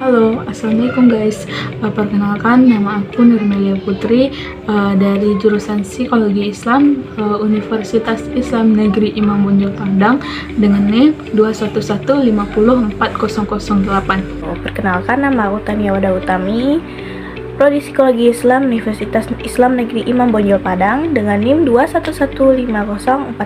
Halo, assalamualaikum guys. Perkenalkan, nama aku Nurmelia Putri dari jurusan Psikologi Islam Universitas Islam Negeri Imam Bonjol Padang dengan NIM 211504008. Perkenalkan, nama aku Tania Wada Utami, Prodi Psikologi Islam Universitas Islam Negeri Imam Bonjol Padang dengan NIM 211504001.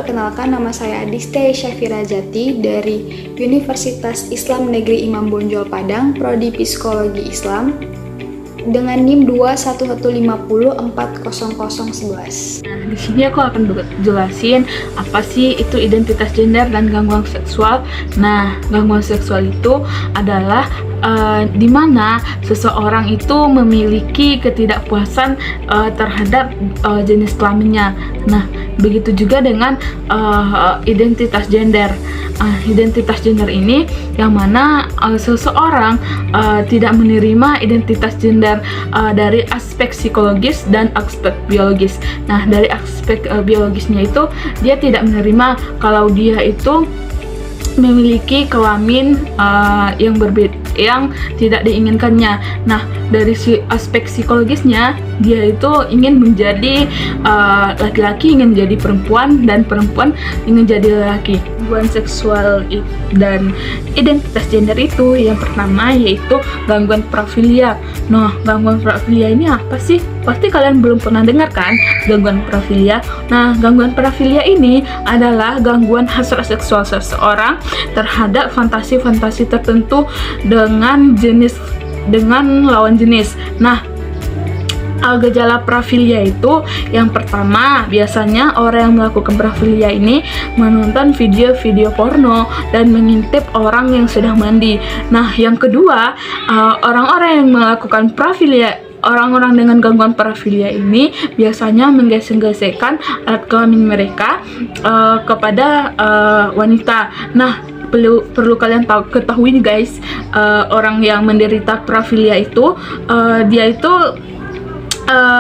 Perkenalkan, nama saya Adiste Syafira Jati dari Universitas Islam Negeri Imam Bonjol Padang, Prodi Psikologi Islam dengan NIM 211504011. Nah, di sini aku akan jelasin apa sih itu identitas gender dan gangguan seksual. Nah, gangguan seksual itu adalah di mana seseorang itu memiliki ketidakpuasan terhadap jenis kelaminnya. Nah, begitu juga dengan identitas gender. Identitas gender ini yang mana seseorang tidak menerima identitas gender dari aspek psikologis dan aspek biologis. Nah, dari aspek biologisnya itu dia tidak menerima kalau dia itu memiliki kelamin yang berbeda, yang tidak diinginkannya. Nah, dari aspek psikologisnya dia itu ingin menjadi laki-laki, ingin menjadi perempuan, dan perempuan ingin menjadi laki. Gangguan seksual dan identitas gender itu yang pertama yaitu gangguan parafilia. Nah, gangguan parafilia ini apa sih? Pasti kalian belum pernah dengar kan gangguan parafilia. Nah, gangguan parafilia ini adalah gangguan hasrat seksual seseorang terhadap fantasi-fantasi tertentu dengan lawan jenis. Nah, gejala parafilia itu yang pertama, biasanya orang yang melakukan parafilia ini menonton video-video porno dan mengintip orang yang sedang mandi. Nah, yang kedua, orang-orang yang melakukan parafilia, orang-orang dengan gangguan parafilia ini biasanya menggesek-gesekkan alat kelamin mereka kepada wanita. Nah, perlu kalian ketahui nih guys, orang yang menderita parafilia itu dia itu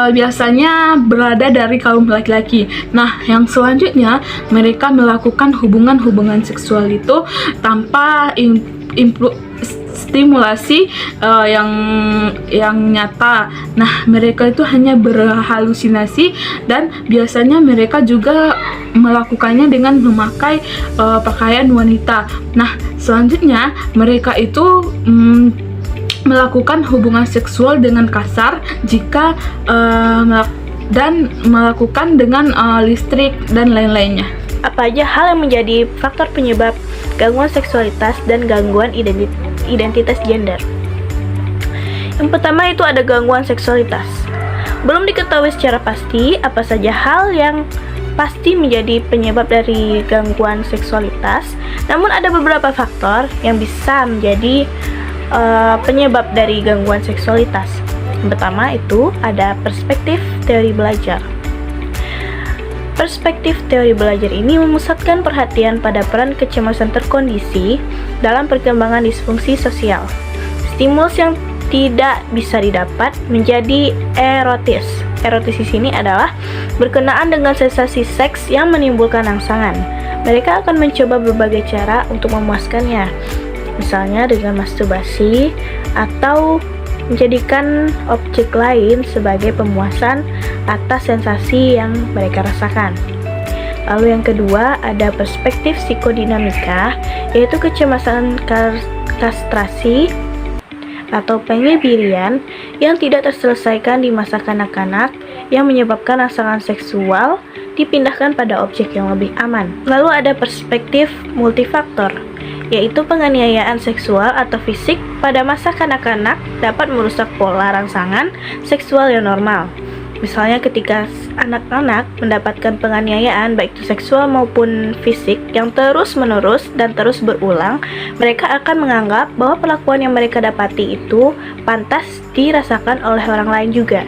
biasanya berada dari kaum laki-laki. Nah, yang selanjutnya mereka melakukan hubungan seksual itu tanpa stimulasi yang nyata. Nah, mereka itu hanya berhalusinasi dan biasanya mereka juga melakukannya dengan memakai pakaian wanita. Nah, selanjutnya mereka itu melakukan hubungan seksual dengan kasar jika dan melakukan dengan listrik dan lain-lainnya. Apa aja hal yang menjadi faktor penyebab gangguan seksualitas dan gangguan identitas gender? Yang pertama itu ada gangguan seksualitas. Belum diketahui secara pasti apa saja hal yang pasti menjadi penyebab dari gangguan seksualitas, namun ada beberapa faktor yang bisa menjadi penyebab dari gangguan seksualitas. Yang pertama itu ada perspektif teori belajar. Perspektif teori belajar ini memusatkan perhatian pada peran kecemasan terkondisi dalam perkembangan disfungsi sosial. Stimulus yang tidak bisa didapat menjadi erotis. Erotis di sini adalah berkenaan dengan sensasi seks yang menimbulkan rangsangan. Mereka akan mencoba berbagai cara untuk memuaskannya, misalnya dengan masturbasi atau menjadikan objek lain sebagai pemuasan atas sensasi yang mereka rasakan. Lalu yang kedua ada perspektif psikodinamika, yaitu kecemasan kastrasi atau pengebirian yang tidak terselesaikan di masa kanak-kanak yang menyebabkan rangsangan seksual dipindahkan pada objek yang lebih aman. Lalu ada perspektif multifaktor, yaitu penganiayaan seksual atau fisik pada masa kanak-kanak dapat merusak pola rangsangan seksual yang normal. Misalnya ketika anak-anak mendapatkan penganiayaan baik itu seksual maupun fisik yang terus-menerus dan terus berulang, mereka akan menganggap bahwa perlakuan yang mereka dapati itu pantas dirasakan oleh orang lain juga.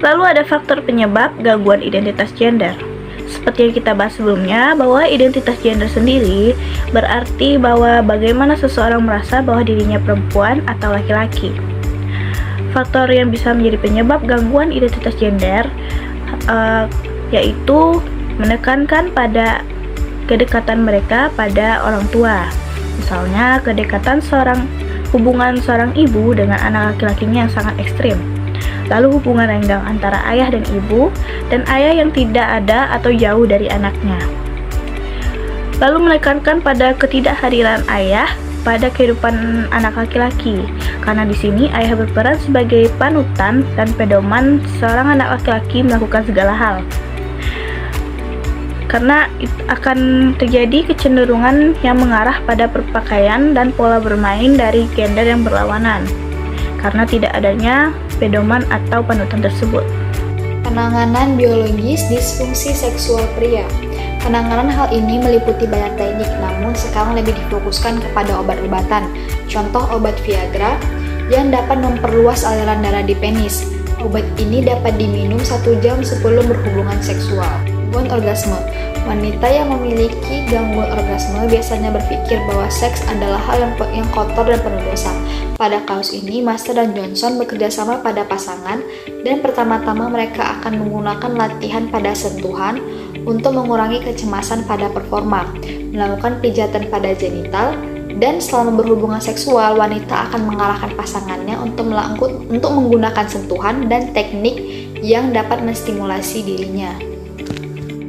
Lalu ada faktor penyebab gangguan identitas gender. Seperti yang kita bahas sebelumnya, bahwa identitas gender sendiri berarti bahwa bagaimana seseorang merasa bahwa dirinya perempuan atau laki-laki. Faktor yang bisa menjadi penyebab gangguan identitas gender yaitu menekankan pada kedekatan mereka pada orang tua. Misalnya, hubungan seorang ibu dengan anak laki-lakinya yang sangat ekstrim. Lalu hubungan renggang antara ayah dan ibu, dan ayah yang tidak ada atau jauh dari anaknya. Lalu menekankan pada ketidakhadiran ayah pada kehidupan anak laki-laki, karena di sini ayah berperan sebagai panutan dan pedoman seorang anak laki-laki melakukan segala hal. Karena akan terjadi kecenderungan yang mengarah pada perpakaian dan pola bermain dari gender yang berlawanan, karena tidak adanya pedoman atau panutan tersebut. Penanganan biologis disfungsi seksual pria. Penanganan hal ini meliputi banyak teknik, namun sekarang lebih difokuskan kepada obat-obatan. Contoh obat Viagra yang dapat memperluas aliran darah di penis. Obat ini dapat diminum 1 jam sebelum berhubungan seksual. Gangguan orgasme. Wanita yang memiliki gangguan orgasme biasanya berpikir bahwa seks adalah hal yang kotor dan penuh dosa. Pada kasus ini, Master dan Johnson bekerjasama pada pasangan, dan pertama-tama mereka akan menggunakan latihan pada sentuhan untuk mengurangi kecemasan pada performa, melakukan pijatan pada genital, dan selama berhubungan seksual, wanita akan mengarahkan pasangannya untuk menggunakan sentuhan dan teknik yang dapat menstimulasi dirinya.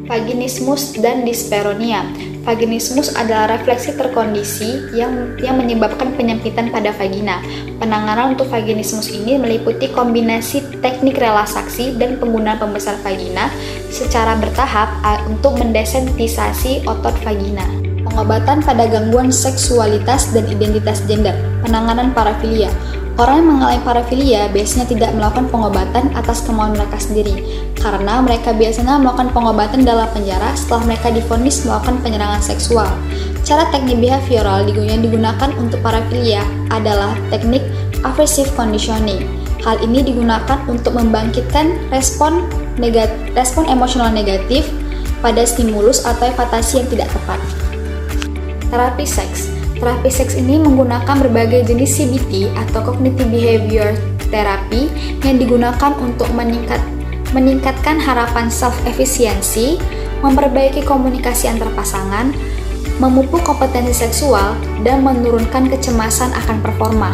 Vaginismus dan disperonia. Vaginismus adalah refleksi terkondisi yang menyebabkan penyempitan pada vagina. Penanganan untuk vaginismus ini meliputi kombinasi teknik relaksasi dan penggunaan pembesar vagina secara bertahap untuk mendesensitisasi otot vagina. Pengobatan pada gangguan seksualitas dan identitas gender. Penanganan parafilia. Orang yang mengalami parafilia biasanya tidak melakukan pengobatan atas kemauan mereka sendiri, karena mereka biasanya melakukan pengobatan dalam penjara setelah mereka divonis melakukan penyerangan seksual. Cara teknik behavioral yang digunakan untuk parafilia adalah teknik aversive conditioning. Hal ini digunakan untuk membangkitkan respon emosional negatif pada stimulus atau fantasi yang tidak tepat. Terapi seks. Terapi seks ini menggunakan berbagai jenis CBT atau Cognitive Behavior Therapy yang digunakan untuk meningkatkan harapan self-efisiensi, memperbaiki komunikasi antar pasangan, memupuk kompetensi seksual, dan menurunkan kecemasan akan performa.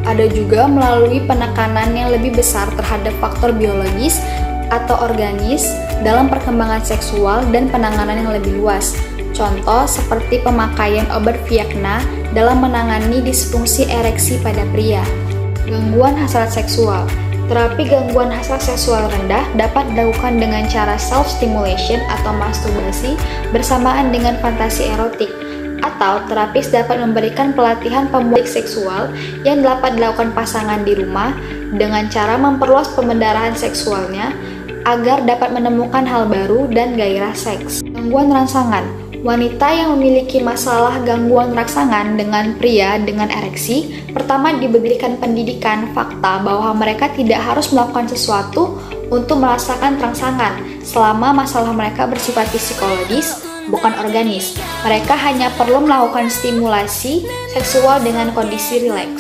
Ada juga melalui penekanan yang lebih besar terhadap faktor biologis atau organis dalam perkembangan seksual dan penanganan yang lebih luas. Contoh seperti pemakaian obat Viagra dalam menangani disfungsi ereksi pada pria. Gangguan hasrat seksual. Terapi gangguan hasrat seksual rendah dapat dilakukan dengan cara self-stimulation atau masturbasi bersamaan dengan fantasi erotik, atau terapis dapat memberikan pelatihan pemulihan seksual yang dapat dilakukan pasangan di rumah dengan cara memperluas pemendarahan seksualnya agar dapat menemukan hal baru dan gairah seks. Gangguan rangsangan. Wanita yang memiliki masalah gangguan rangsangan dengan pria dengan ereksi, pertama diberikan pendidikan fakta bahwa mereka tidak harus melakukan sesuatu untuk merasakan rangsangan selama masalah mereka bersifat psikologis, bukan organis. Mereka hanya perlu melakukan stimulasi seksual dengan kondisi rileks.